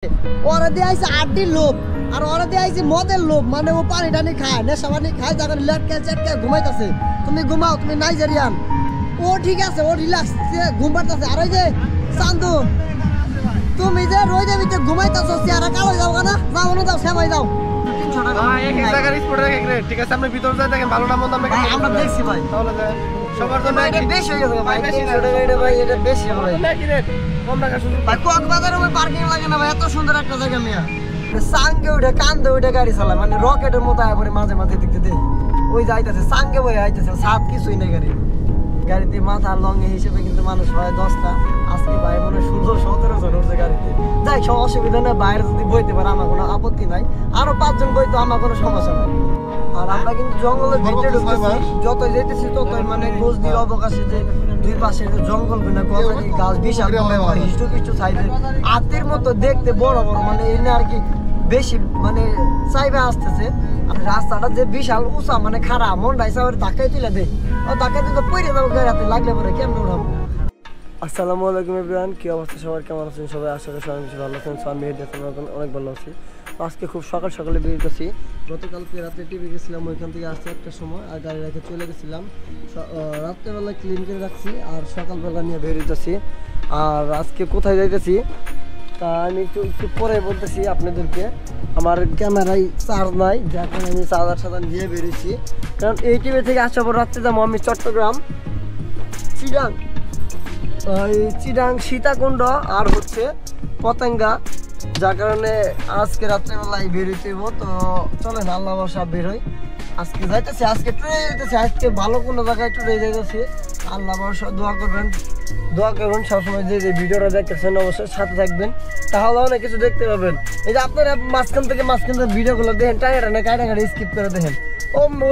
ওরা দিয়ে আইছে আড্ডির লোভ আর ওরা দিয়ে আইছে মদের লোভ, মানে ও পানি টানি খায়, নেশা পানি খায়, যখন লেটকে চেটকে ঘুমাইতেছে। তুমি ঘুমাও, তুমি নাইজেরিয়ান, ও ঠিক আছে, ও রিল্যাক্স ঘুম পাড়তেছে। আর ওই যে চান্দু, তুমি যে রোজ ভিতরে ঘুমাইতেছো, চেহারা কালো যাও না, যাও না, যাও সেমাই যাও। 300 টাকা এক জায়গার স্পট রেখে রেট, ঠিক আছে? আপনি ভিতর যাই দেখেন ভালো না মন্দ আমরা দেখছি ভাই, তাহলে সবার জন্য এটা বেশি হয়ে গেছে ভাই, 300 টাকা এটা ভাই, এটা বেশি হবে কি রেট? কম টাকা শুধু ভাই। কক্সবাজারে ওই পার্কিং লাগে না ভাই, এত সুন্দর একটা জায়গা মিয়া। সাঙ্গে উঠে কান্দে উঠে গাড়ি চালায়, মানে রকেটের মতো আয় পরে মাঝে মাঝে দেখতে দে। ওই যাইতেছে সাঙ্গে বই আইতেছে, সাপ কিছুই নেই গাড়িতে মাথা লঙ্গে হিসেবে কিন্তু মানুষ হয় 10টা। আজকে ভাই মনে 16-17 জন উঠছে গাড়িতে। যাই সব অসুবিধা নেই, বাইরে যদি বইতে পারে আমার কোনো আপত্তি নাই, আরো 5 জন বইতো আমার কোনো সমস্যা নাই। আর আমরা কিন্তু জঙ্গলের ভিতরে ঢুকতেছি, যত যেতেছি ততই মানে গজদির অবকাশে যে দুই পাশে জঙ্গল গুলো কতটি গাছ বিশাল হিষ্টু পিষ্টু সাইডে হাতির মতো দেখতে বড় বড়, মানে এনে আর কি বেশি মানে চাইবে আসতেছে। আর রাস্তাটা যে বিশাল উঁচা, মানে খারাপ, মন রাইসা ধাক্কাই তুলে দেয়, ধাক্কা দিতে পড়ে যাবো গাড়িতে, লাগলে পরে কেমন উঠাবো। আসসালামু আলাইকুম এভরিওয়ান, কি অবস্থা সবার, কেমন আছেন সবাই? আশা করি সবাই কিছু ভালো আছেন। আমি অনেক ভালো আছি। আজকে খুব সকাল সকালে বেরিয়েছি। গতকালকে রাতে টিভি গেছিলাম, ওইখান থেকে আসতে একটা সময় আর গাড়ি রেখে চলে গেছিলাম। রাত্রেবেলা ক্লিন করে রাখছি আর সকালবেলা নিয়ে বেরিয়েছি। আর আজকে কোথায় যাইতেছি তা আমি একটু পরে বলতেছি আপনাদেরকে। আমার ক্যামেরায় চার্জ নাই, যার কারণে আমি চার্জার নিয়ে বেরিয়েছি। কারণ এই টিভি থেকে আসার পর রাত্রে যাবো আমি চট্টগ্রাম, চিটাং সীতাকুণ্ড আর হচ্ছে পতেঙ্গা, যার কারণে আজকে রাত্রেবেলায় বেরোতে হইব। তো চলেন আল্লাহ বর্ষা বেরোই। আজকে যাইতেছি, আজকে ট্রেনে যেতেছি, আজকে ভালো কোনো জায়গায় ট্রেনে যাইতেছি। আল্লাহ বর্ষা দোয়া করবেন সবসময়। যে ভিডিওটা দেখতেছেন অবশ্যই সাথে থাকবেন, তাহলে অনেক কিছু দেখতে পাবেন। এই যে আপনারা মাঝখান থেকে ভিডিওগুলো দেখেন, টাইনা কাটা স্কিপ করে দেখেন,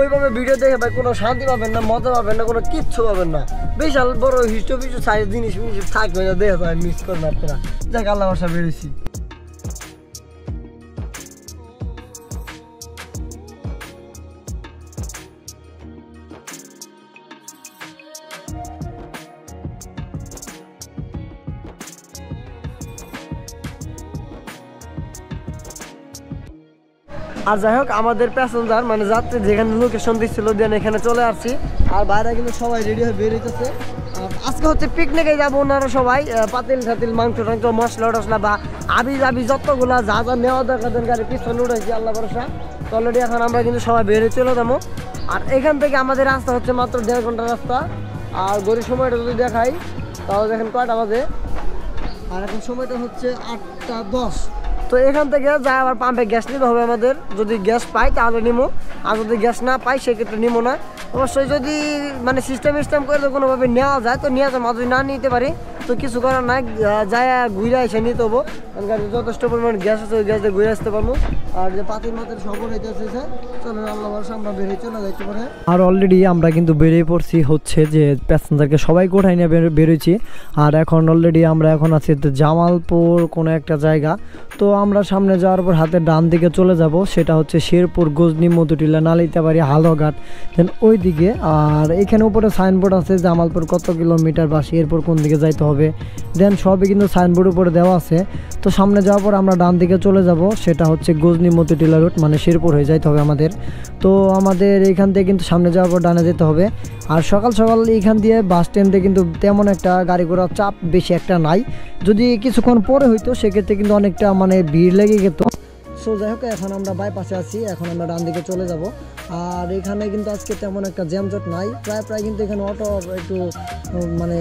ওইভাবে ভিডিও দেখে ভাই কোনো শান্তি পাবেন না, মজা পাবেন না, কোনো কিচ্ছু পাবেন না। বিশাল বড় হিস্টো পিছু সাইজ জিনিস থাকবে না, দেখে ভাই মিস করেন আপনারা। যাক আল্লাহ বর্ষা বেরোইছি। আর যাই হোক, আমাদের প্যাসেঞ্জার মানে যাত্রী যেখানে লোকেশন দিচ্ছিল দেন এখানে চলে আসছি। আর বাইরে কিন্তু সবাই রেডি হয়ে বেরিয়েছে। আজকে হচ্ছে পিকনিকে যাবো, ওনারা সবাই পাতিল ঠাতিল মাংস টাংস মশলা টসলা বা আবি যতগুলা যা যা নেওয়া দরকার গাড়ি পিছনে উঠেছি আল্লাহ ভরসা। তো অলরেডি এখন আমরা কিন্তু সবাই বেরিয়ে চলে যাবো। আর এখান থেকে আমাদের রাস্তা হচ্ছে মাত্র 1.5 ঘন্টার রাস্তা। আর গড়ির সময়টা যদি দেখাই তাহলে দেখেন কয়টা বাজে, আর এখন সময়টা হচ্ছে 8:10। তো এখান থেকে যাই আবার পাম্পে গ্যাস নিতে হবে আমাদের। যদি গ্যাস পাই তাহলে নিমো, আর যদি গ্যাস না পাই সেক্ষেত্রে নিমো না। অবশ্যই যদি মানে সিস্টেম করে তো কোনোভাবে নেওয়া যায় তো নিয়ে যাবো, যদি না নিতে পারি তো কিছু করার নাই, যায় ঘুরে এসে নিতে হবো। কারণ গাড়িতে যথেষ্ট পরিমাণ গ্যাস আছে, ওই গ্যাস দিয়ে ঘুরে আসতে পারবো। আর যে পাতির মাতের সফর হইতে এসেছে, চলেন আল্লাহ ভরসা আমরা বেরিয়ে চলে যাইতে পারে। আর অলরেডি আমরা কিন্তু বেরিয়ে পড়ছি, হচ্ছে যে প্যাসেঞ্জারকে সবাইকে উঠাই নিয়ে বেরোইছি। আর এখন অলরেডি আমরা এখন আছি জামালপুর কোনো একটা জায়গা। তো আমরা সামনে যাওয়ার পর হাতের ডান দিকে চলে যাব, সেটা হচ্ছে শেরপুর, গজনি, মধুটিলা, নালিতাবাড়ি, হালুয়াঘাট, দেন ওই দিকে। আর এখানে উপরে সাইনবোর্ড আছে জামালপুর কত কিলোমিটার বা শেরপুর কোন দিকে যাইতে হবে, দেন সবই কিন্তু সাইনবোর্ড উপরে দেওয়া আছে। তো সামনে যাওয়ার পর আমরা ডান দিকে চলে যাব, সেটা হচ্ছে গজনি মধুটিলা রুট, মানে শেরপুর হয়ে যাইতে হবে আমাদের। তো আমাদের এখান থেকে কিন্তু সামনে যাওয়ার পর ডানে যেতে হবে। আর সকাল সকাল এখান দিয়ে বাস স্ট্যান্ডে কিন্তু তেমন একটা গাড়ি ঘোড়ার চাপ বেশি একটা নাই। যদি কিছুক্ষণ পরে হইতো সেক্ষেত্রে কিন্তু অনেকটা মানে ভিড় লেগে যেত। সো যাই হোক, এখন আমরা বাইপাসে আছি, এখন আমরা ডান দিকে চলে যাব। আর এখানে কিন্তু আজকে তেমন একটা জ্যামজট নাই, প্রায় কিন্তু এখানে অটো একটু মানে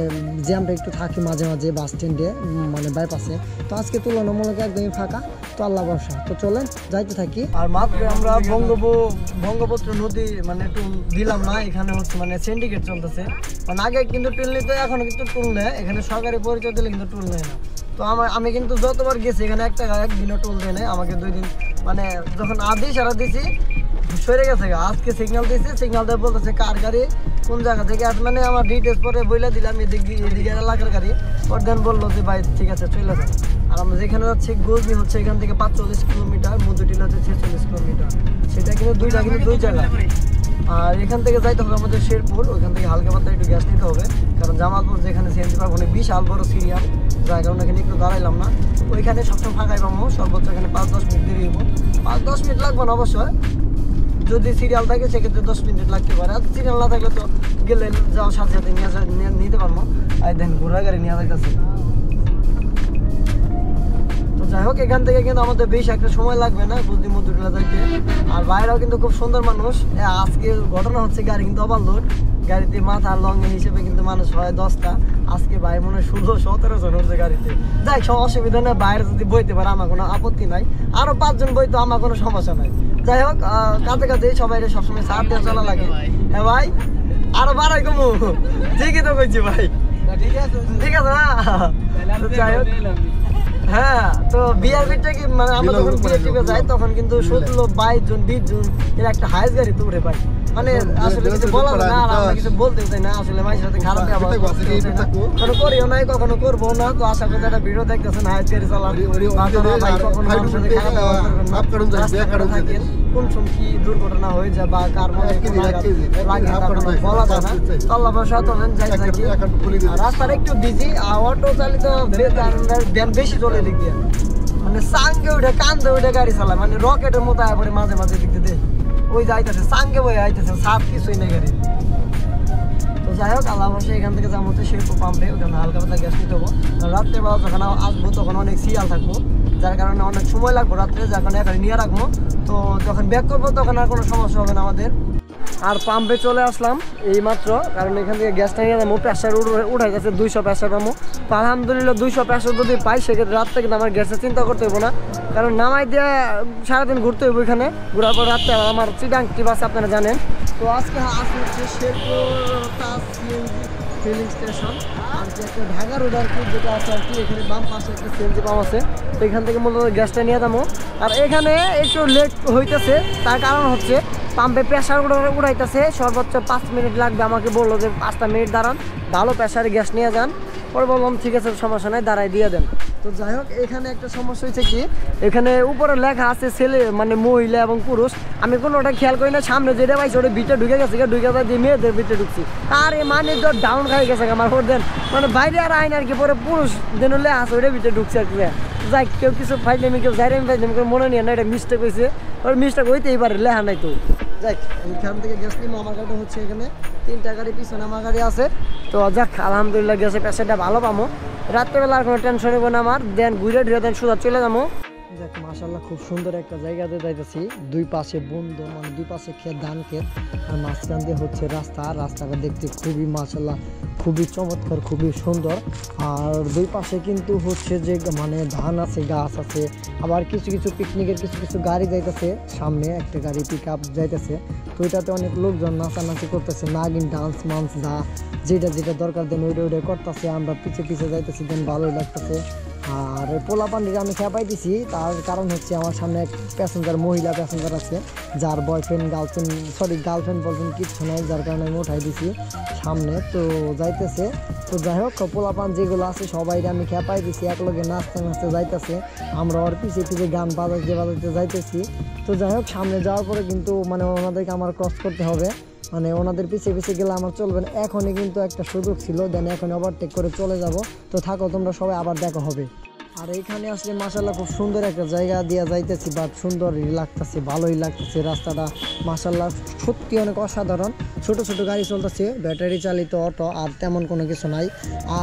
জ্যামটা একটু থাকে মাঝে মাঝে বাস স্ট্যান্ডে, মানে বাইপাসে। তো আজকে তুলনামূলক একদমই ফাঁকা, তো আল্লাহ ভরসা। তো চলেন যাইতে থাকি। আর মাত্র আমরা বঙ্গপুত্র নদী মানে একটু দিলাম না, এখানে হচ্ছে মানে সিন্ডিকেট চলতেছে। মানে আগে কিন্তু টুল নিত, এখন কিন্তু টুল নেয়, এখানে সরকারি পরিচয় দিলে কিন্তু টুল নেয় না। তো আমি কিন্তু যতবার গেছি এখানে একদিনও টোল দেয় নাই আমাকে, 2 দিন মানে যখন আদি সারা দিছি সরে গেছে। আজকে সিগন্যাল দিয়েছি, সিগন্যাল দিয়ে বলতেছে কার গাড়ি কোন জায়গা থেকে আসে, মানে আমার ডিটেলস পরে বইলে দিলাম এদিকে এলাকার গাড়ি। পর দেন বললো যে ভাই ঠিক আছে চলে যান। আর আমরা যেখানে যাচ্ছি গজনি হচ্ছে এখান থেকে 45 কিলোমিটার, মধুটিলা হচ্ছে 46 কিলোমিটার। সেটা কিন্তু দুই জায়গা। আর এখান থেকে যাইতে হবে আমাদের শেরপুর, ওইখান থেকে হালকা পাতলা একটু গ্যাস নিতে হবে, কারণ জামালপুর যেখানে সিএনজি পাবো বিশাল বড় সিরিয়াল, যার কারণে এখানে একটু দাঁড়াইলাম না। ওইখানে সবসময় ফাঁকাই পাবো, সর্বোচ্চ এখানে 5-10 মিনিট দেরি হবো, 5-10 মিনিট লাগবে না অবশ্যই, যদি সিরিয়াল থাকে সেক্ষেত্রে 10 মিনিট লাগতে পারে, আর সিরিয়াল না থাকলে তো গেলে যাও সাথে সাথে নিতে পারবো। আর দেন ঘোড়া গাড়ি নিয়ে যাইতেছে। তো যাই হোক, এখান থেকে কিন্তু আমাদের বেশ একটা সময় লাগবে না বুঝলি মধ্যগুলো যাইতে। আর বাইরেও কিন্তু খুব সুন্দর মানুষ। আজকে ঘটনা হচ্ছে গাড়ি কিন্তু ওভারলোড, গাড়িতে মাথা লং হিসেবে কিন্তু মানুষ হয় 10টা, আজকে ভাই মনে হয় 16-17 জন হচ্ছে গাড়িতে। যাই সব অসুবিধা নেই, বাইরে যদি বইতে পারে আমার কোনো আপত্তি নাই, আরো 5 জন বইতো আমার কোনো সমস্যা নাই। যাই হোক, কাছে কাছে সবাই সবসময় সাথ দিয়ে চলা লাগে। হ্যাঁ ভাই, আরো বাড়াই কমু, ঠিকই তো কইছি ভাই, ঠিক আছে না? যাই হোক, হ্যাঁ, তো বিআরবিটা কি মানে আমরা যখন বিয়ে টিপে যাই তখন কিন্তু 17-22 জন 20 জন এর একটা হাইস গাড়ি তো উঠে পাই, মানে আসলে কিছু বলা যায় না, আর আমরা কিছু বলতে চাই না, আসলে মানুষের সাথে খারাপ ব্যবহার কখনো করিও নাই, কখনো করবো না। তো আশা করি একটা ভিডিও দেখতেছেন হাইস গাড়ি চালান, ভাই কখনো মানুষের সাথে খারাপ ব্যবহার করবেন না, রাস্তাঘাটে থাকেন, কোন সময় কি দুর্ঘটনা হয়ে যায় বা কার মনে বলা যায় না। তো আল্লাহ ভরসা তখন যাই থাকি। আর রাস্তাটা একটু বিজি, অটো চালিত ভ্যান বেশি চলে দিক দিয়ে, মানে সাঙ্গে উঠে কান্দে উঠে গাড়ি চালায়, মানে রকেটের মতো আয় পরে মাঝে মাঝে দিক দিয়ে ওই যাইতেছে সাঙ্গে বয়ে আইতেছে, সাপ কিছুই নেই গাড়ি। তো যাই হোক, আল্লাহ ভরসা এখান থেকে যাবো হচ্ছে শেরপুর পাম্পে, ওখানে হালকা পাতলা গ্যাস নিতে হবো। রাত্রেবেলা যখন আসবো তখন অনেক সিরিয়াল থাকবো, যার কারণে অনেক সময় লাগবে রাত্রে, যার কারণে এখানে নিয়ে রাখবো। তো যখন ব্যাক করবো তখন আর কোনো সমস্যা হবে না আমাদের। আর পাম্পে চলে আসলাম এই মাত্র, কারণ এখান থেকে গ্যাসটা নিয়ে যাবো, প্রেশার উঠাই গেছে 200 প্রেশার পাবো। তো আলহামদুলিল্লাহ 200 প্রেশার যদি পাই সেক্ষেত্রে রাত্রে কিন্তু আমার গ্যাসের চিন্তা করতে হইব না, কারণ নামাই দিয়ে সারাদিন ঘুরতে হইব এখানে, ঘোরার পর রাত্রে আমার চিটাং টিপ আছে আপনারা জানেন। তো আজকে আসলে হচ্ছে শেরপুর সিএনজি ফিলিং স্টেশন, আর যে একটা ঢাকা রোড আর কি যেটা আছে আর কি, এখানে বাম পাশে একটা সিএনজি পাম্প আছে, তো এখান থেকে মূলত গ্যাসটা নিয়ে যাবো। আর এখানে একটু লেট হইতেছে, তার কারণ হচ্ছে পাম্পে প্রেশার উড়াইতেছে, সর্বোচ্চ 5 মিনিট লাগবে, আমাকে বললো যে 5টা মিনিট দাঁড়ান, ভালো প্রেশারে গ্যাস নিয়ে যান। পরে বললাম ঠিক আছে সমস্যা নাই, দাঁড়াই দিয়ে দেন। তো যাই হোক, এখানে একটা সমস্যা হয়েছে কি, এখানে উপরে লেখা আছে ছেলে মানে মহিলা এবং পুরুষ, আমি কোনোটা খেয়াল করি না, সামনে যেটা পাইছি ওটা ভিতরে ঢুকে গেছে, ঢুকে দিয়ে মেয়েদের ভিতরে ঢুকছি, আর এই মানে ডাউন খাই গেছে আমার পর দেন, মানে বাইরে আর আইন আর কি, পরে পুরুষ দেন লেখা আছে ওইটার ভিতরে ঢুকছে আর কি। যাই কেউ কিছু ফাইলামি কেউ যাই ফাইলামি কেউ মনে নিয়ে না, এটা মিস্টেক হয়েছে, ওর মিস্টেক হইতেই পারে, লেখা নাই তো। যাই এখান থেকে গ্যাস নিবো, আমার গাড়ি হচ্ছে এখানে 3টা গাড়ি, পিছনে আমার গাড়ি আছে। তো যাক আলহামদুলিল্লাহ গ্যাসের প্রেশারটা ভালো পাবো, রাত্রেবেলা আর কোনো টেনশন নেবো না আমার, দেন ঘুরে ঘুরে দেন সোজা চলে যাবো। দেখ মাশাআল্লাহ খুব সুন্দর একটা জায়গাতে যাইতেছি, দুই পাশে বন্ধ, মানে দুই পাশে ক্ষেত, ধান ক্ষেত, আর মাঝখান দিয়ে হচ্ছে রাস্তা, রাস্তাটা দেখতে খুবই মাশাআল্লাহ খুবই চমৎকার, খুবই সুন্দর। আর দুই পাশে কিন্তু হচ্ছে যে মানে ধান আছে, গাছ আছে, আবার কিছু কিছু পিকনিকের কিছু কিছু গাড়ি যাইতেছে, সামনে একটা গাড়ি পিক আপ যাইতেছে, তো এটাতে অনেক লোকজন নাচানাচি করতেছে, নাগিন ডান্স মান্স যা যেটা যেটা দরকার দেন ওইটা ওইটা করতেছে, আমরা পিছে পিছে যাইতেছি, দেন ভালোই লাগতেছে। আর পোলা পান্ডিকে আমি খেপাই দিছি, তার কারণ হচ্ছে আমার সামনে এক প্যাসেঞ্জার, মহিলা প্যাসেঞ্জার আছে, যার বয়ফ্রেন্ড গার্লফ্রেন্ড বলবেন কিচ্ছু নাই, যার কারণে আমি উঠাই দিছি সামনে, তো যাইতেছে। তো যাই হোক, পোলা পান যেগুলো আছে সবাই আমি খেপাই দিছি, একলগে নাচতে নাচতে যাইতেছে, আমরা ওর পিছিয়ে পিছিয়ে গান বাজাইতে বাজাইতে যাইতেছি। তো যাই হোক, সামনে যাওয়ার পরে কিন্তু মানে ওনাদেরকে আমার ক্রস করতে হবে, মানে ওনাদের পিছিয়ে পিছিয়ে গেলে আমার চলবে না। এখনই কিন্তু একটা সুযোগ ছিল, দেন এখন ওভারটেক করে চলে যাব। তো থাকো তোমরা সবাই, আবার দেখা হবে। আর এইখানে আসলে মাশাআল্লাহ খুব সুন্দর একটা জায়গা দিয়ে যাইতেছি, বাট সুন্দরই লাগতেছে, ভালোই লাগতেছে রাস্তাটা মাশাআল্লাহ সত্যি অনেক অসাধারণ। ছোট ছোট গাড়ি চলতেছে, ব্যাটারি চালিত অটো, আর তেমন কোনো কিছু নাই।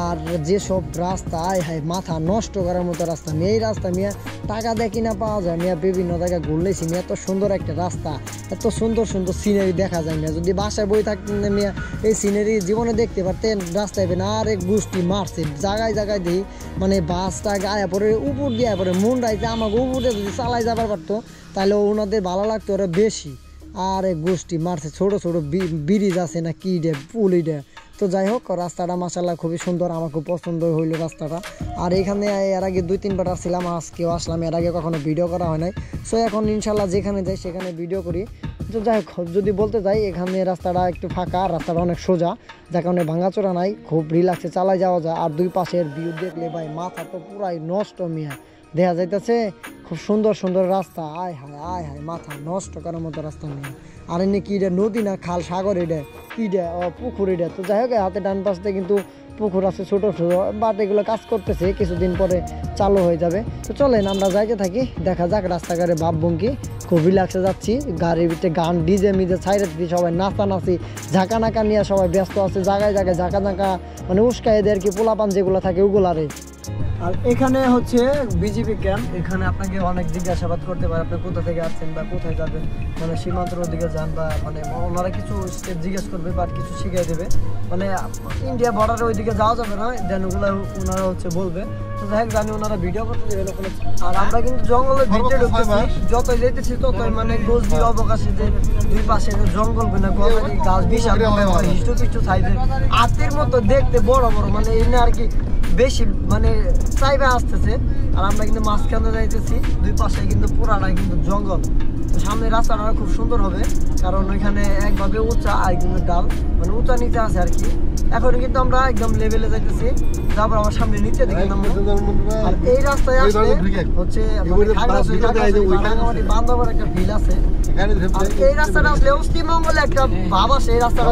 আর যেসব রাস্তা আয় হায় মাথা নষ্ট করার মতো রাস্তা, এই রাস্তা মিয়া টাকা দিয়ে কিনা পাওয়া যায় মিয়া, বিভিন্ন জায়গায় ঘুরলেছি মিয়া, এত সুন্দর একটা রাস্তা, এত সুন্দর সুন্দর সিনারি দেখা যায় মিয়া, যদি বাসায় বই থাকতেন মিয়া এই সিনারি জীবনে দেখতে পারতেন, রাস্তায় পেন আর এক গোষ্ঠী মারছে জায়গায় জায়গায় দিই, মানে বাসটা গায়ে পরে উপর দিয়ে পরে মুন্ডাইতে আমাকে উপর দিয়ে যদি চালাই যাবার পারতো তাহলে ওনাদের ভালো লাগতো ওরা বেশি, আর এক গোষ্ঠী মারছে, ছোটো ছোটো ব্রিজ আছে না কি ডে পুল ইডে। তো যাই হোক, রাস্তাটা মাশাআল্লাহ খুবই সুন্দর, আমার খুব পছন্দ হইলো রাস্তাটা। আর এখানে এর আগে 2-3বার আসছিলাম, আজকেও আসলাম, এর আগে কখনো ভিডিও করা হয় নাই। সো এখন ইনশাল্লাহ যেখানে যাই সেখানে ভিডিও করি। তো যাই হোক, যদি বলতে যাই এখানে রাস্তাটা একটু ফাঁকা, রাস্তাটা অনেক সোজা, যার কারণে ভাঙাচোরা নাই, খুব রিল্যাক্সে চালাই যাওয়া যায়। আর দুই পাশের ভিউ দেখলে ভাই মাথা তো পুরাই নষ্ট মিয়া, দেখা যাইতেছে খুব সুন্দর সুন্দর রাস্তা, আয় হায় মাথা নষ্ট করার মতো রাস্তা নিয়ে। আর এনে কি এটা নদী না খাল সাগর, এটা কি পুকুর, এটা তো যাই হোক হাতে ডান পাশে কিন্তু পুকুর আছে ছোটো ছোটো, বাট এগুলো কাজ করতেছে, কিছুদিন পরে চালু হয়ে যাবে। তো চলেন আমরা যাইতে থাকি, দেখা যাক রাস্তাঘাটে ভাবভঙ্গি, খুব রিল্যাক্সে যাচ্ছি। গাড়ির ভিতরে গান ডিজে মিজে ছাইরে দিচ্ছি, সবাই নাচানাচি ঝাঁকা নাকা নিয়ে সবাই ব্যস্ত আছে, জায়গায় জায়গায় ঝাঁকা ঝাঁকা মানে উস্কাই দেয় আর কি, পোলাপান যেগুলো থাকে ওগুলারে। আর এখানে হচ্ছে বিজেপি ক্যাম্প, এখানে আপনাকে অনেক জিজ্ঞাসাবাদ করতে পারে, আপনি কোথা থেকে আসছেন বা কোথায় যাবেন, মানে সীমান্তের দিকে যান বা মানে ওনারা কিছু স্টেপ জিজ্ঞেস করবে বা কিছু শিখিয়ে দেবে, মানে ইন্ডিয়া বর্ডারের ওইদিকে যাওয়া যাবে না, দেন ওগুলো ওনারা হচ্ছে বলবে। তো যাই হোক জানি ওনারা ভিডিও করতে দেবেন ওখানে। আর আমরা কিন্তু জঙ্গলের ভিতরে ঢুকতেছি, যতই যেতেছি ততই মানে গজবি অবকাশে যে দুই পাশে জঙ্গল বিনা গজারি গাছ বিশাল হিষ্টু সাইজের হাতির মতো দেখতে বড় বড়, মানে এই না আর কি বেশি মানে চাইবে আসতেছে। আর আমরা কিন্তু মাঝখানে যাইতেছি, দুই পাশে কিন্তু পুরাটাই কিন্তু জঙ্গল। তো সামনে রাস্তাটা খুব সুন্দর হবে, কারণ ওইখানে একভাবে উঁচা আর কিন্তু ডাল মানে উঁচা নিচে আছে আর কি। এখন কিন্তু আমরা একদম লেভেলে যাইতেছি, তারপর আমার সামনে নিচে দিকে নামবো। আর এই রাস্তায় আসলে হচ্ছে বান্ধবের একটা ফিল আছে। আর এই রাস্তাটা আসলে শ্রীমঙ্গলে একটা ভাব আছে, এই রাস্তাটা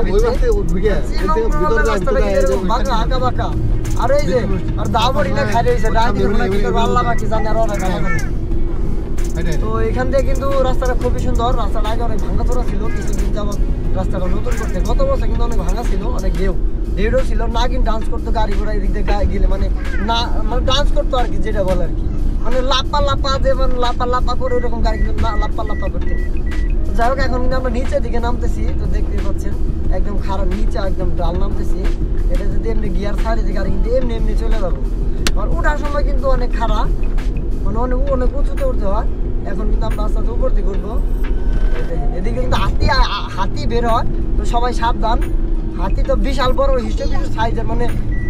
শ্রীমঙ্গলের রাস্তাটা বাঁকা আঁকা বাঁকা। আর এই যে আর দাবড়ি না খাই রয়েছে আল্লাহ বাকি জানে আর অনেক। তো এখান থেকে কিন্তু রাস্তাটা খুবই সুন্দর, রাস্তাটা আগে অনেক ভাঙা চোরা ছিল, কিছুদিন যাবত রাস্তাটা নতুন করতে, গত বছর কিন্তু অনেক ভাঙা ছিল, অনেক ঢেউও ছিল, না কিন্তু ডান্স করতো গাড়ি ঘোড়া এদিক দিয়ে গায়ে গেলে, মানে না মানে ডান্স করতো আর কি, যেটা বলে আর কি, মানে লাপা লাপা যেমন লাপা লাপা করে ওরকম গাড়ি কিন্তু লাপা লাপা করতো। তো যাই হোক এখন কিন্তু আমরা নিচের দিকে নামতেছি, তো দেখতে পাচ্ছেন একদম খারাপ নিচে একদম ডাল নামতেছি। এটা যদি এমনি গিয়ার ছাড়ি দিই গাড়ি কিন্তু এমনি এমনি চলে যাবো। আর ওঠার সময় কিন্তু অনেক খারাপ, মানে অনেক উঁচুতে উঠতে হয়। এখন কিন্তু আমরা আস্তে আস্তে উপর দিকে উঠবো। এদিকে কিন্তু হাতি বের হয়, তো সবাই সাবধান। হাতি তো বিশাল বড় হিস্টোরিক সাইজের,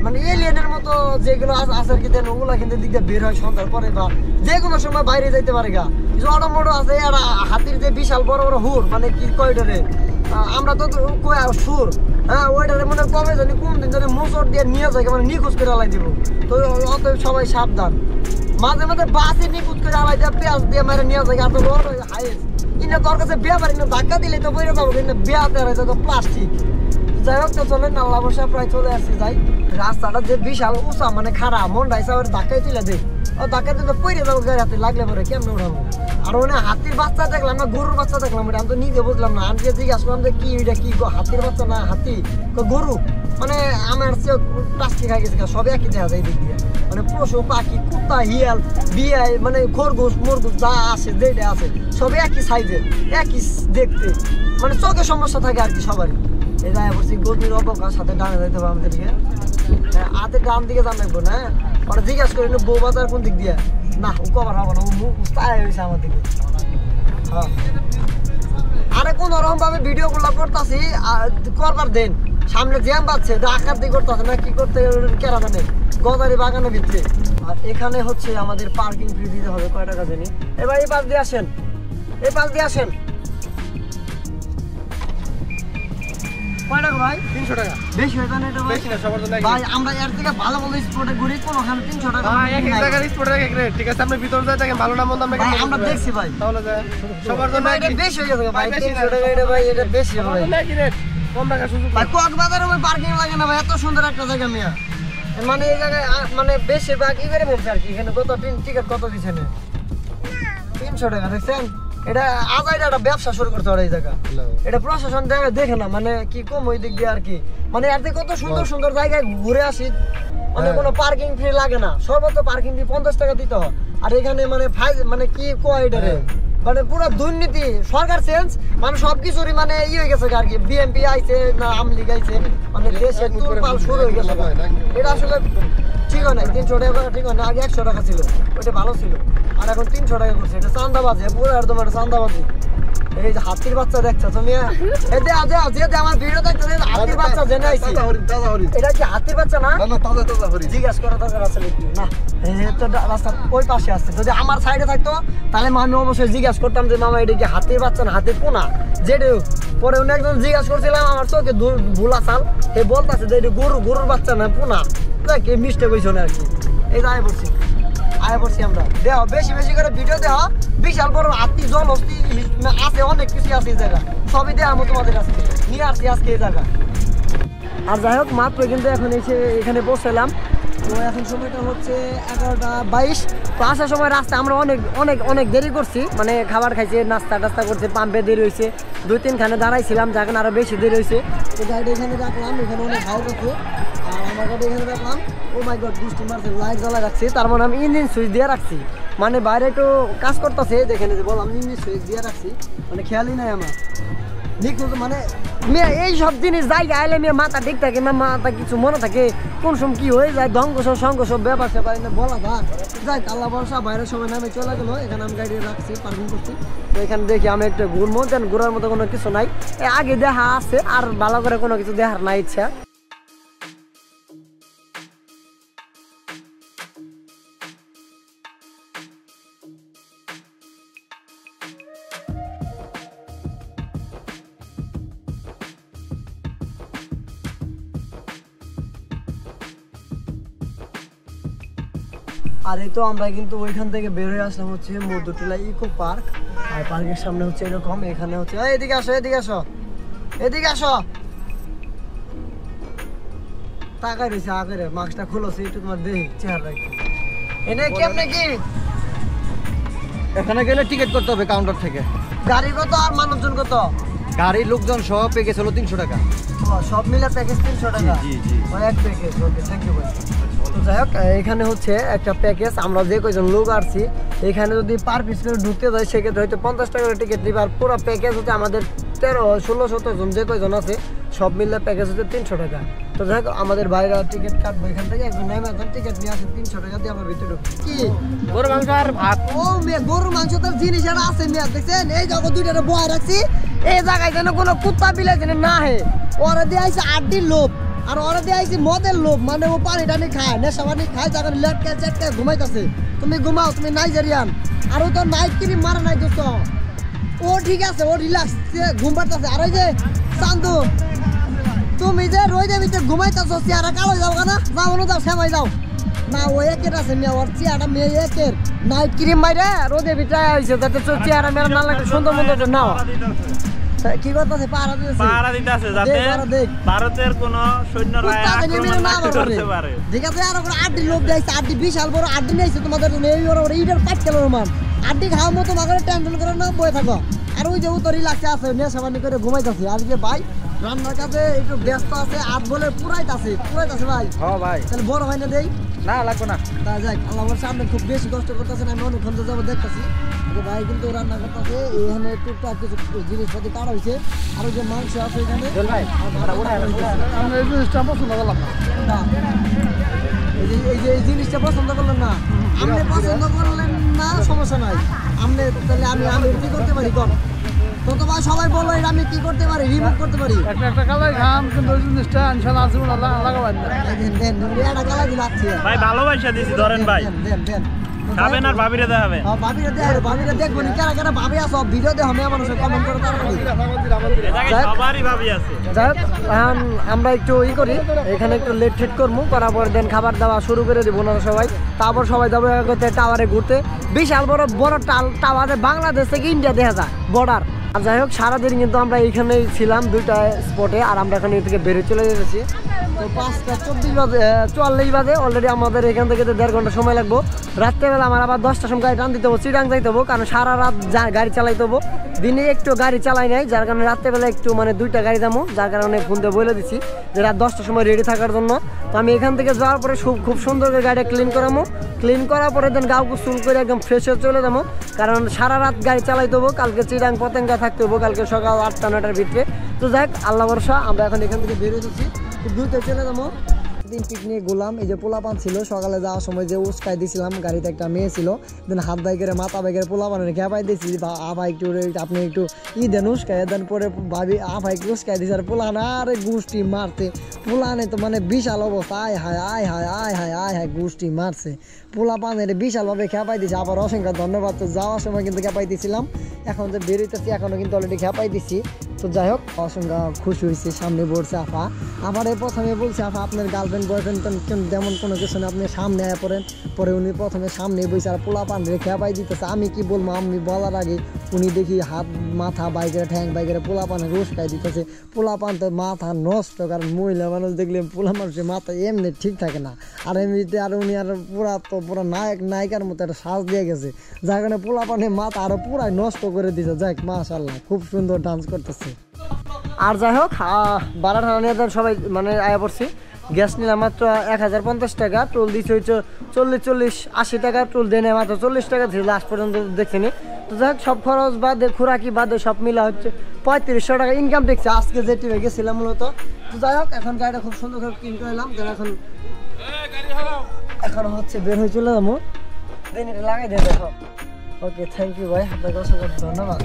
মানে এলিয়েনের মতো যেগুলো আছে আর কি, দেন ওগুলো কিন্তু দিক দিয়ে বের হয় সন্ধ্যার পরে বা যে কোনো সময় বাইরে যাইতে পারে গা। অটো মোটো আছে আর হাতির যে বিশাল বড় বড় হুর, মানে কি কয়টারে আমরা তো সুর, হ্যাঁ ওইটারে মনে কবে জানি কোন দিন জানি মোচর দিয়ে নিয়ে যায়, মানে নিখোঁজ করে আলাই দিব। তো অতএব সবাই সাবধান। মাঝে মাঝে বাসে নিখোঁজ করে আলাই দেয়, পেঁয়াজ দিয়ে মেরে নিয়ে যায়, এত বড় হাইস কিনা তোর কাছে বিয়া পারি না, ধাক্কা দিলে তো বইরে যাবো, কিন্তু বিয়াতে রয়েছে তো প্লাস্টিক। যাই হোক তো চলেন আল্লাহ বসা প্রায় চলে আসছি। যাই রাস্তাটা যে বিশাল উঁচা মানে খারাপ, মন ডাইসা ধাক্কাই তুলে দেয়, ও ধাক্কা দিলে পইরে যাবো গাড়ি হাতে লাগলে পরে কেমন উঠাবো। আর ওখানে হাতির বাচ্চা দেখলাম না গরুর বাচ্চা দেখলাম, এটা আমি তো নিজে বুঝলাম না। আমি জিজ্ঞাসা করলাম যে কি এটা কি হাতির বাচ্চা না হাতি গরু, মানে আমার প্লাস্টিক খাই গেছে, সব একই দেখা যায় দিক দিয়ে, মানে পশু পাখি কুত্তা হিয়াল বিয়াই মানে খরগোশ মরগোশ যা আছে যেটা আছে সব একই সাইজের একই দেখতে, মানে চোখে সমস্যা থাকে আর কি সবারই। এই যাই বলছি গদির অবকাশ হাতে ডানে যাইতে হবে আমাদেরকে, হাতে ডান দিকে যান লাগবো না। ওরা জিজ্ঞাসা করি বউ বাজার কোন দিক দিয়ে, না ও কভার হবো না, ও মুখ তাই হয়েছে আমার দিকে। হ্যাঁ আরে কোন রকম ভাবে ভিডিও গুলো করতেছি করবার দেন, সামনে জ্যাম পাচ্ছে আকার দিয়ে করতেছে না কি করতে কেরা জানে গজারি বাগানের ভিতরে। আর এখানে হচ্ছে আমাদের পার্কিং ফি দিতে হবে, কয় টাকা জানি। এবার এই পাশ দিয়ে আসেন, এই পাশ দিয়ে আসেন। কয় টাকা ভাই? 300 টাকা। বেশি হয়ে যায় না এটা ভাই? বেশি না, সবার জন্য ভাই আমরা এর থেকে ভালো ভালো স্পটে ঘুরি, কোনখানে 300 টাকা ভাই এক এক জায়গার স্পট এক এক রেট, ঠিক আছে? আপনি ভিতর যাই দেখেন ভালো না মন্দ আমরা ভাই আমরা দেখছি ভাই, তাহলে যায় সবার জন্য এটা বেশি হয়ে গেছে ভাই, 300 টাকা এটা ভাই, এটা বেশি হবে ভাই। নাকি রেট কম টাকা সুযোগ ভাই কক্সবাজারে ওই পার্কিং লাগে না ভাই, এত সুন্দর একটা জায়গা মিয়া, মানে এই জায়গায় মানে বেশিরভাগ ইবারে বলছে আর কি। এখানে কত টিকিট কত দিচ্ছেন? 300 টাকা। দেখছেন এটা আজাইরা একটা ব্যবসা শুরু করতে পারে এই জায়গা, এটা প্রশাসন দেখে না, মানে কি কম ওই দিক দিয়ে আর কি, মানে এর থেকে কত সুন্দর সুন্দর জায়গায় ঘুরে আসি, মানে কোনো পার্কিং ফি লাগে না, সর্বোচ্চ পার্কিং ফি 50 টাকা দিতে হয়। আর এখানে মানে কি কয় এটা রে, মানে পুরো দুর্নীতি, সরকার চেঞ্জ, মানে সবকিছুরই মানে ই হয়ে গেছে আর কি, বিএনপি আইছে না আওয়ামী লীগ আইছে, মানে দেশের তুলপাল শুরু হয়ে গেছে। এটা আসলে ঠিক হয় না, 300 টাকা ঠিক হয় না, আগে 100 টাকা ছিল, ওইটা ভালো ছিল, আর এখন 300 টাকা করছে, এটা চান্দাবাজি, পুরো একদম একটা চান্দাবাজি। এই যে হাতির বাচ্চা দেখছো তুমি, আমার ভিডিও দেখছো হাতির বাচ্চা জেনে আইছি, এটা কি হাতির বাচ্চা না? জিজ্ঞাসা করা দরকার আছে একটু না, তো রাস্তা ওই পাশে আসছে, যদি আমার সাইডে থাকতো তাহলে আমি অবশ্যই জিজ্ঞাসা করতাম যে মামা এটা কি হাতির বাচ্চা না হাতির পোনা, যেটা পরে উনি একজন জিজ্ঞাসা করছিলাম, আমার চোখে ভুলা চাল, সে বলতেছে যে এটা গরুর বাচ্চা না পোনা, মিস্টেক হয়েছে না আর কি। এই যাই বলছি আর আয় পড়ছি আমরা। দেহ বেশি বেশি করে ভিডিও দেহ, বিশাল বড় হাতি জল হস্তি আছে, অনেক কিছু আছে এই জায়গা, সবই দেহ আমি তোমাদের কাছে নিয়ে আসছি আজকে এই জায়গা। আর যাই হোক মাত্র কিন্তু এখন এসে এখানে পৌঁছালাম। তো এখন সময়টা হচ্ছে 11:22। তো আসার সময় রাস্তায় আমরা অনেক অনেক অনেক দেরি করছি, মানে খাবার খাইছে, নাস্তা টাস্তা করছে, পাম্পে দেরি হয়েছে, 2-3 খানে দাঁড়াইছিলাম, যার কারণে আরও বেশি দেরি হয়েছে। তো গাড়িটা এখানে রাখলাম, এখানে অনেক হাউস আছে, আর আমার গাড়ি এখানে রাখলাম। ও মাই গড, বৃষ্টি মারছে, লাইট জ্বালা রাখছি, তার মানে আমি ইঞ্জিন সুইচ দিয়ে রাখছি, মানে বাইরে একটু কাজ করতেছে দেখেন, যে বললাম ইঞ্জিন সুইচ দিয়ে রাখছি, মানে খেয়ালই নাই আমার নিখুঁত, মানে মেয়ে এই সব জিনিস জায়গা আইলে মেয়ে মাথা ঠিক থাকে, মাথা কিছু মনে থাকে, কোন সময় কি হয়ে যায়, ধ্বংস সঙ্গ সব ব্যাপার স্যাপার বলা ভা যাই। আল্লাহ ভরসা, বাইরের সময় নামে চলে গেলো, এখানে আমি গাড়ি রাখছি, পার্কিং করছি। তো এখানে দেখি আমি একটু ঘুরবো, যেন ঘোরার মতো কোনো কিছু নাই, আগে দেখা আছে, আর ভালো করে কোনো কিছু দেখার নাই ইচ্ছা। আর এই তো আমরা কিন্তু ওইখান থেকে বের হয়ে আসলাম হচ্ছে মধুটিলা ইকো পার্ক। আর পার্কের সামনে হচ্ছে এরকম, এখানে হচ্ছে এদিকে আসো, এদিকে আসো, এদিকে আসো, তাকাই রয়েছে আগের মাস্কটা খুলেছে, একটু তোমার দেখি চেহারা একটু এনে কেমনে কি। এখানে গেলে টিকিট করতে হবে কাউন্টার থেকে। গাড়ি কত আর মানুষজন কত? গাড়ির লোকজন সহ প্যাকেজ হলো 300 টাকা। সব মিলে প্যাকেজ 300 টাকা। জি জি। এক প্যাকেজ, ওকে, থ্যাংক ইউ ভাই। তো যাই হোক, এখানে হচ্ছে একটা প্যাকেজ, আমরা যে কয়জন লোক আসছি এখানে যদি পার পিস করে ঢুকতে যায় সেক্ষেত্রে হয়তো 50 টাকার টিকিট দিবে, আর পুরো প্যাকেজ হচ্ছে আমাদের 13-16-17 জন যে কয়জন আছে সব মিলে প্যাকেজ হচ্ছে 300 টাকা। তো যাই হোক, আমাদের বাইরে টিকিট কাটবো এখান থেকে, একজন নেমে এখন টিকিট নিয়ে আসে 300 টাকা দিয়ে আমরা ভিতরে ঢুকবো। কি গরু মাংস আর ভাত। ও মেয়ে, গরুর মাংস তার জিনিস এটা আছে মেয়ে, দেখছেন এই জায়গা দুইটা বয় রাখছি, এই জায়গায় যেন কোনো কুত্তা বিলাই যেন না হে, ওরা দিয়ে আইছে আড্ডির লোভ, আর ওরা দিয়ে আইছে মদের লোভ, মানে ও পানি টানি খায়, নেশা পানি খায়, যাকে লেটকে চেটকে ঘুমাইতেছে। তুমি ঘুমাও, তুমি নাইজেরিয়ান, আর ও তো নাইট ক্রিম মারা নাই দোস্ত, ও ঠিক আছে, ও রিল্যাক্স ঘুম পাড়তেছে। আর ওই যে চান্দু, তুমি যে রোদে ভিতরে ঘুমাইতেছো, চেহারা কালো যাও না, যাও না, যাও সেমাই যাও না, ও একের আছে মেয়ে, ওর চেহারা মেয়ে একের, নাইট ক্রিম মাইরে রোদে ভিতরে আইছে, যাতে চেহারা মেয়েরা না লাগে, সুন্দর মন্দ নাও। কি করতেছে? পাহারা দিতেছে যাতে ভারতের কোন সৈন্যরা আক্রমণ না করতে পারে। ঠিক আছে, আর ওরা আড্ডি লোভ দিয়েছে, আড্ডি বিশাল বড় আড্ডি নিয়েছে তোমাদের জন্য, এই ওরা ইটার পাট খেলো মান আড্ডি খাওয়ার মতো মাগরে টেনশন করে না বয়ে থাকো। আর ওই যে ও তো রিল্যাক্সে আছে, নেশাবানি করে ঘুমাইতেছে। আজকে ভাই রান্নার কাছে একটু ব্যস্ত আছে, আট বলে পুরাইতেছে ভাই। হ্যাঁ ভাই, তাহলে বড় হয় না দেই না লাগবে না। তা যাক, আল্লাহ বলছে আপনি খুব বেশি কষ্ট করতেছেন, আমি অনেকক্ষণ তো যাবো দেখতেছি। ভাই কিন্তু রান্না করতেছে, এখানে টুকটাক কিছু জিনিসপাতি কাটা হয়েছে, আর ওই যে মাংস আছে এখানে। আমরা এই জিনিসটা পছন্দ করলাম না। এই জিনিসটা পছন্দ করলেন না, আপনি পছন্দ করলেন না, সমস্যা নাই। আপনি তাহলে আমি কি করতে পারি কম? তো তোমার সবাই বলো এটা আমি কি করতে পারি, রিমুভ করতে পারি। একটা কালাই খাম, কিন্তু ওই জিনিসটা ইনশাআল্লাহ আছে না, লাগাবেন না। দেন এটা কালাই দিলাচ্ছি ভাই, ভালোবাসা দিছি, ধরেন ভাই, দেন খাবেন আর ভাবিরে দেখাবেন। ভাবিরা দেখবো নি, কারা ভাবি আসো ভিডিও দেখো, মেয়ে মানুষের কমেন্ট করে তাড়াতাড়ি। সবারই ভাবি আছে। যাই হোক, আমরা একটু করি এখানে, একটু লেট ফেট করবো, করার পর দেন খাবার দাওয়া শুরু করে দেবো ওনারা সবাই। তারপর সবাই যাবো টাওয়ারে ঘুরতে, বিশাল বড় টাওয়ারে, বাংলাদেশ থেকে ইন্ডিয়া দেখা যায় বর্ডার। আর যাই হোক, সারাদিন কিন্তু আমরা এইখানেই ছিলাম দুইটা স্পটে, আর আমরা এখানে থেকে বেরিয়ে চলে যেতেছি। তো 5:44 বাজে অলরেডি, আমাদের এখান থেকে তো 1.5 ঘন্টা সময় লাগবো। রাত্রেবেলা আমার আবার 10টার সময় গাড়ি টান দিতে হবো, চিটাং যাইতে হবো, কারণ সারা রাত গাড়ি চালাইতে হবো। দিনে একটু গাড়ি চালাই নাই, যার কারণে রাত্রেবেলা একটু মানে 2টা গাড়ি যাবো, যার কারণে ফোন দিয়ে বলে দিচ্ছি যে রাত 10টার সময় রেডি থাকার জন্য। তো আমি এখান থেকে যাওয়ার পরে খুব সুন্দর করে গাড়িটা ক্লিন করার পরে দেন গাও চুল করে একদম ফ্রেশ হয়ে চলে যাবো, কারণ সারা রাত গাড়ি চালাইতে হবো, কালকে চিটাং পতেঙ্গা থাকতে হবো, কালকে সকাল 8টা-9টার ভিতরে। তো যাক, আল্লাহ ভরসা, আমরা এখন এখান থেকে বেরিয়ে যাচ্ছি, দ্রুত চলে যাবো। দিন পিকনিক গুলাম, এই যে পোলাপান ছিল, সকালে যাওয়ার সময় যে উস্কাই দিয়েছিলাম, গাড়িতে একটা মেয়ে ছিল, দেন হাত বাইকের মাথা বাইকের পোলাপানের খেপাই দিয়েছি, আবার একটু আপনি একটু দেন উস্কাই দেন, পরে ভাবি আবার একটু উস্কাই দিয়েছে, আর পোলান আরে গুষ্টি মারতে, পোলানে তো মানে বিশাল অবস্থা, আয় হায় গুষ্টি মারছে পোলাপানের, বিশালভাবে খেপাই দিয়েছে। আবার অসংখ্য ধন্যবাদ। তো যাওয়ার সময় কিন্তু খেপাই দিয়েছিলাম, এখন যে বেরোইতেছি এখনও কিন্তু অলরেডি খেপাই দিছি। তো যাই হোক, অসংখ্য খুশি হয়েছে, সামনে বলছে আফা। আবার এই প্রথমে বলছে আফা আপনার গার্লফ্রেন্ড বয়ফ্রেন্ড তেমন কোনো কিছু না, আপনি সামনে আয়া পড়েন। পরে উনি প্রথমে সামনে বসে আর পোলা পান রেখে পাই দিতেছে। আমি কি বলবো, আমি বলার আগে উনি দেখি হাত মাথা বাইকের ঠ্যাং বাইকের পোলা পানে রোজ খাই দিতেছে। পোলা পান তো মাথা নষ্ট, কারণ মহিলা মানুষ দেখলে পোলা মানুষের মাথা এমনি ঠিক থাকে না। আর এমনিতে আর উনি আর পুরা নায়িকার মতো একটা সাজ দিয়ে গেছে, যার কারণে পোলা পানে মাথা আরো পুরাই নষ্ট করে দিছে। যাক মাশাআল্লাহ, খুব সুন্দর ডান্স করতেছে। আর যাই হোক, ভাড়া ঠাড়া নিয়ে সবাই মানে আয়া পড়ছি। গ্যাস নিলাম মাত্র 1050 টাকা, টোল দিচ্ছে হচ্ছে 40-80 টাকা, টোল দেনে মাত্র 40 টাকা ছিল লাস্ট পর্যন্ত দেখছিনি। তো যাই হোক, সব খরচ বাদে খোরাকি বাদে সব মিলা হচ্ছে 3500 টাকা ইনকাম দেখছে আজকে যে টিভে গেছিলাম মূলত। তো যাই হোক, এখন গাড়িটা খুব সুন্দর করে ক্লিন করে এলাম, যেন এখন হচ্ছে বের হয়ে চলে যাবো। দেন এটা লাগাই দিয়ে দেখো। ওকে, থ্যাংক ইউ ভাই, আপনাকে অসংখ্য ধন্যবাদ।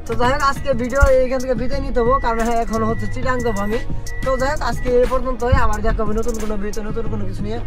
তো যাই হোক, আজকে ভিডিও এখান থেকে বিদায় নিতে হবো, কারণ হ্যাঁ এখন হচ্ছে চিটাং যাবো আমি। তো যাই হোক, আজকে এই পর্যন্তই, আবার দেখা হবে নতুন কোনো ভিডিও নতুন কোনো কিছু নিয়ে।